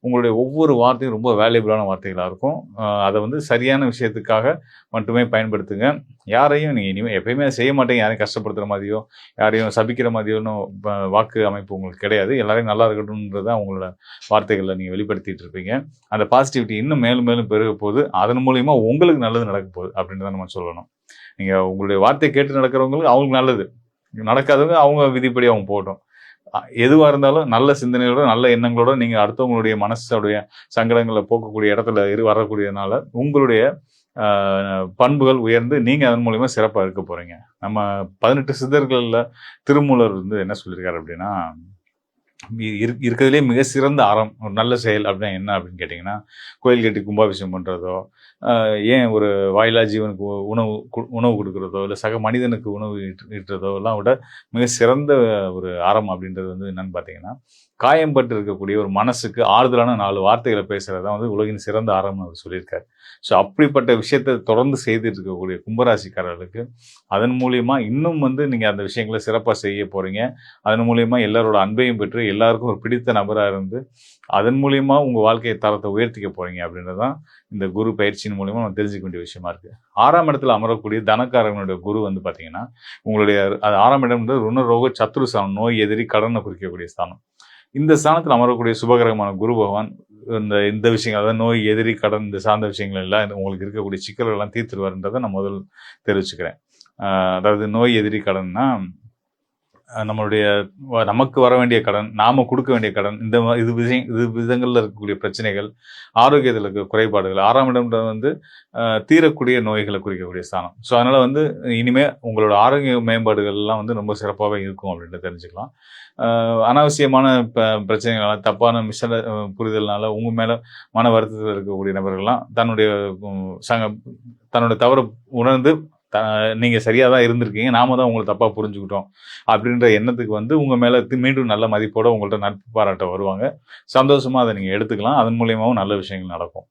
உங்களுடைய ஒவ்வொரு வார்த்தையும் ரொம்ப வேல்யூபிளான வார்த்தைகளா இருக்கும். அத வந்து சரியான விஷயத்துக்காக மட்டுமே பயன்படுத்துங்க. யாரையும் நீங்க இனிமே எப்பயுமே அத செய்ய மாட்டீங்க. யாரையும் கஷ்டப்படுத்துற மாதிரியோ, யாரையும் சபிக்கிற மாதிரியோன்னு வாக்கு அமைப்பு உங்களுக்கு கிடையாது. எல்லாரையும் நல்லா இருக்கட்டும்ன்றது தான் உங்களோட வார்த்தைகள்ல நீங்க வெளிப்படுத்திட்டு இருப்பீங்க. அந்த பாசிட்டிவிட்டி இன்னும் மேலும் மேலும் பெருக போகுது. அதன் மூலியமா உங்களுக்கு நல்லது நடக்க போகுது அப்படின்னு தான் நம்ம சொல்லணும். நீங்க உங்களுடைய வார்த்தைய கேட்டு நடக்கிறவங்களுக்கு அவங்களுக்கு நல்லது. நடக்காதவங்க அவங்க விதிப்படி அவங்க போகட்டும். எதுவா இருந்தாலும் நல்ல சிந்தனையோட, நல்ல எண்ணங்களோட நீங்க அடுத்தவங்களுடைய மனசுடைய சங்கடங்கள போக்கக்கூடிய இடத்துல வரக்கூடியதுனால, உங்களுடைய அ பண்புகள் உயர்ந்து நீங்க அதன் மூலியமா சிறப்பா இருக்க போறீங்க. நம்ம 18 சித்தர்கள்ல திருமூலர் வந்து என்ன சொல்லியிருக்காரு அப்படின்னா, இருக்கிறதுலே மிக சிறந்த அறம், ஒரு நல்ல செயல் அப்படின்னா என்ன அப்படின்னு கேட்டிங்கன்னா, கோயில் கட்டி கும்பாபிஷேகம் பண்றதோ, ஏன் ஒரு வாயில்லா ஜீவனுக்கு உணவு குடுக்குறதோ, இல்ல சக மனிதனுக்கு உணவு ஈட்டுறதோ எல்லாம் விட மிக சிறந்த ஒரு அறம் அப்படின்றது வந்து என்னன்னு பார்த்தீங்கன்னா, காயம்பட்டு இருக்கக்கூடிய ஒரு மனசுக்கு ஆறுதலான 4 வார்த்தைகள பேசுறது தான் வந்து உலகின் சிறந்த அறம்னு அவர் சொல்லியிருக்காரு. ஸோ அப்படிப்பட்ட விஷயத்த தொடர்ந்து செய்துட்டு இருக்கக்கூடிய கும்பராசிக்காரர்களுக்கு, அதன் மூலியமா இன்னும் வந்து நீங்க அந்த விஷயங்கள சிறப்பா செய்ய போறீங்க. அதன் மூலியமா எல்லாரோட அன்பையும் பெற்று, எல்லாருக்கும் ஒரு பிடித்த நபரா இருந்து, அதன் மூலியமா உங்க வாழ்க்கை தரத்த உயர்த்திக்க போறீங்க அப்படின்றது தான் இந்த குரு பயிற்சியின் மூலியமா நம்ம தெரிஞ்சுக்க வேண்டிய விஷயமா இருக்கு. 6ஆம் இடத்துல அமரக்கூடிய தனக்காரகனுடைய குரு வந்து பார்த்தீங்கன்னா, உங்களுடைய அது 6ஆம் இடம்ன்றது ருணரோக சத்ரு ஸ்தானம். நோய், எதிரி, கடன குறிக்கக்கூடிய ஸ்தானம். இந்த ஸ்தானத்தில் அமரக்கூடிய சுபகிரகமான குரு பகவான் இந்த விஷயங்கள், அதாவது நோய், எதிரி, கடன் இந்த சார்ந்த விஷயங்கள் எல்லாம் உங்களுக்கு இருக்கக்கூடிய சிக்கல்கள் எல்லாம் தீர்த்துருவாருன்றதை நான் முதல் தெரிவிச்சுக்கிறேன். அதாவது நோய், எதிரி, கடன்னா நம்மளுடைய நமக்கு வர வேண்டிய கடன், நாம கொடுக்க வேண்டிய கடன், இது விதங்கள்ல இருக்கக்கூடிய பிரச்சனைகள், ஆரோக்கியத்தில் இருக்க குறைபாடுகள். 6ஆம் இடம் வந்து தீரக்கூடிய நோய்களை குறிக்கக்கூடிய ஸ்தானம். ஸோ அதனால வந்து இனிமே உங்களோட ஆரோக்கிய மேம்பாடுகள் எல்லாம் வந்து ரொம்ப சிறப்பாகவே இருக்கும் அப்படின்னு தெரிஞ்சுக்கலாம். அனாவசியமான பிரச்சனைகளால், தப்பான புரிதல்னால உங்க மேல மன வருத்தத்தில் இருக்கக்கூடிய நபர்கள்லாம் தன்னோட தவறை உணர்ந்து நீங்க சரியா தான் இருந்திருக்கீங்க, நாம தான் உங்களை தப்பா புரிஞ்சுக்கிட்டோம் அப்படின்ற எண்ணத்துக்கு வந்து உங்க மேல மீண்டும் நல்ல மதிப்போட உங்கள்ட்ட நட்பு பாராட்ட வருவாங்க. சந்தோஷமா அதை நீங்க எடுத்துக்கலாம். அதன் மூலியமாவும் நல்ல விஷயங்கள் நடக்கும்.